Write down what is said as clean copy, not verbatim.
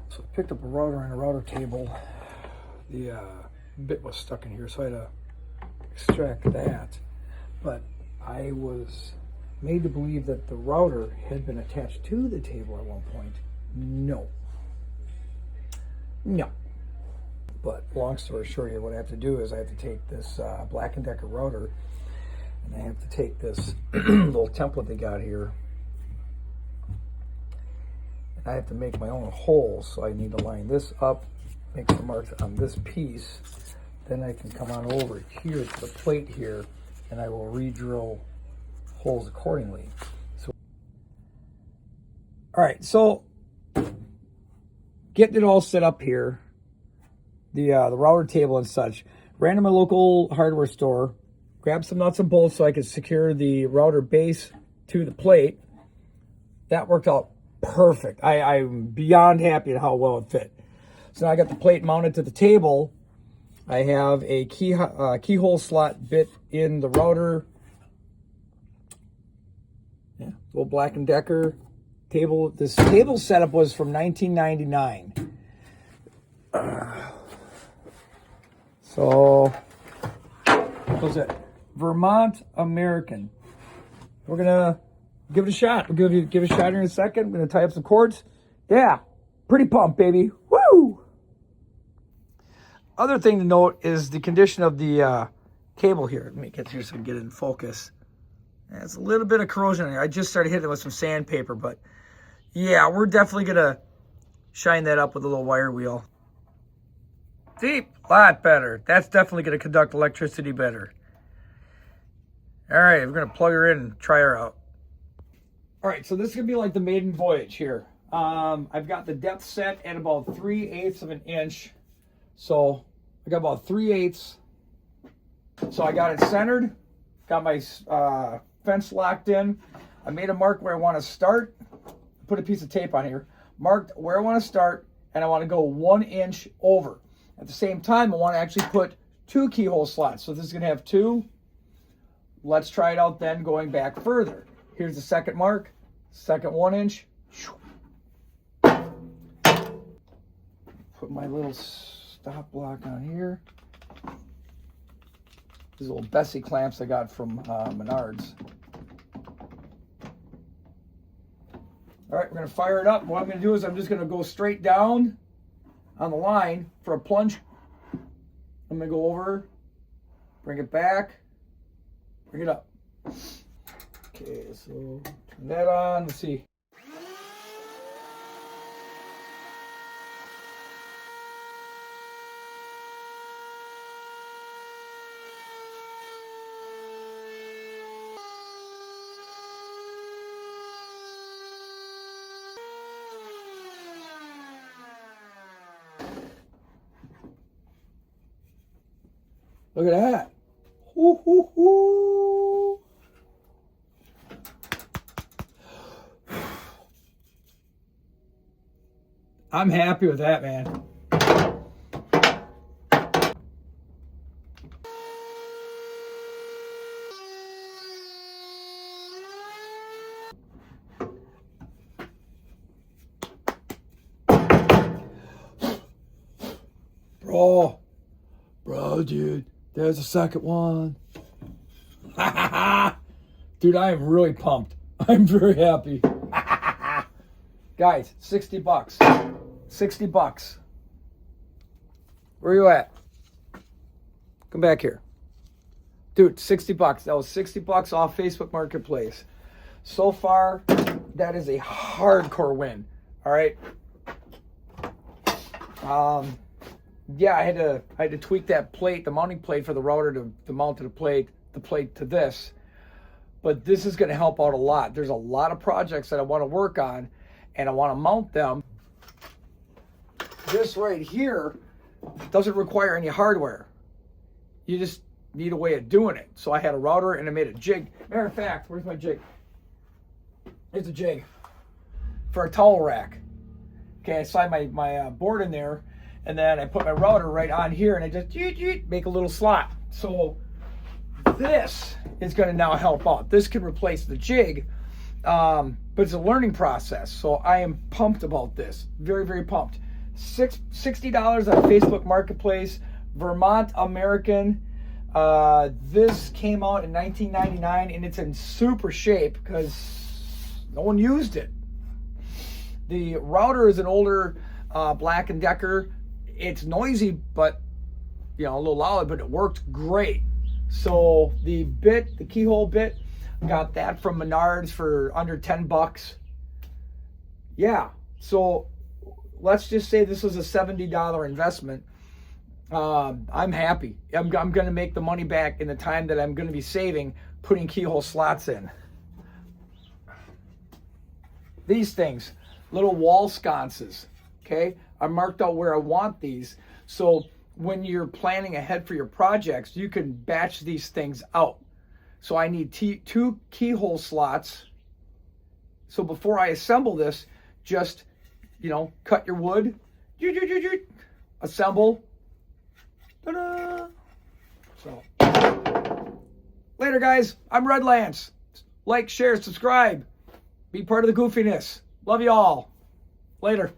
So I picked up a router and a router table. The bit was stuck in here, so I had to extract that. But I was made to believe that the router had been attached to the table at one point. No. But long story short here, what I have to do is I have to take this Black & Decker router, and I have to take this little template they got here, and I have to make my own holes. So I need to line this up, make some marks on this piece, then I can come on over here to the plate here, and I will re-drill holes accordingly. So, all right, so getting it all set up here, the router table and such, ran to my local hardware store, grabbed some nuts and bolts so I could secure the router base to the plate. That worked out perfect. I'm beyond happy at how well it fit. So now I got the plate mounted to the table. I have a keyhole slot bit in the router. Yeah, little Black & Decker table. This table setup was from 1999. So, what was it? Vermont American. We're gonna give it a shot. We'll give it a shot here in a second. We're gonna tie up some cords. Yeah, pretty pumped, baby. Woo! Other thing to note is the condition of the cable here. Let me get here so I can get it in focus. Yeah, it's a little bit of corrosion in here. I just started hitting it with some sandpaper, but yeah, we're definitely gonna shine that up with a little wire wheel. See, a lot better. That's definitely gonna conduct electricity better. All right, we're gonna plug her in and try her out. All right, so this is gonna be like the maiden voyage here. I've got the depth set at about 3/8 of an inch. So I got about 3/8. So I got it centered, got my fence locked in. I made a mark where I want to start, put a piece of tape on here, marked where I want to start, and I want to go 1 inch over. At the same time, I want to actually put 2 keyhole slots. So this is going to have 2. Let's try it out then going back further. Here's the second mark, second 1 inch. Put my little stop block on here. These little Bessie clamps I got from Menards. All right, we're gonna fire it up. What I'm gonna do is I'm just gonna go straight down on the line for a plunge. I'm gonna go over, bring it back, bring it up. Okay, so turn that on, let's see. Look at that. Hoo, hoo, hoo. I'm happy with that, man. Bro, dude. There's a second one. Dude, I am really pumped. I'm very happy. Guys, $60. $60. Where are you at? Come back here. Dude, $60. That was $60 off Facebook Marketplace. So far, that is a hardcore win. All right. Yeah, I had to tweak that plate, the mounting plate for the router to mount to the plate to this. But this is going to help out a lot. There's a lot of projects that I want to work on, and I want to mount them. This right here doesn't require any hardware. You just need a way of doing it. So I had a router and I made a jig. Matter of fact, where's my jig? Here's a jig for a towel rack. Okay, I slide my board in there, and then I put my router right on here, and I just make a little slot. So this is going to now help out. This can replace the jig but it's a learning process. So I am pumped about this. Very, very pumped. $60 on Facebook Marketplace. Vermont American. This came out in 1999 and it's in super shape because no one used it. The router is an older Black & Decker. It's noisy, but a little loud, but it worked great. So the keyhole bit, got that from Menards for under $10. Yeah, so let's just say this was a $70 investment. I'm happy. I'm going to make the money back in the time that I'm going to be saving putting keyhole slots in. These things, little wall sconces, okay? I marked out where I want these. So when you're planning ahead for your projects, you can batch these things out. So I need 2 keyhole slots. So before I assemble this, just, cut your wood, assemble. Ta-da! So, later guys, I'm Red Lance. Like, share, subscribe. Be part of the goofiness. Love you all. Later.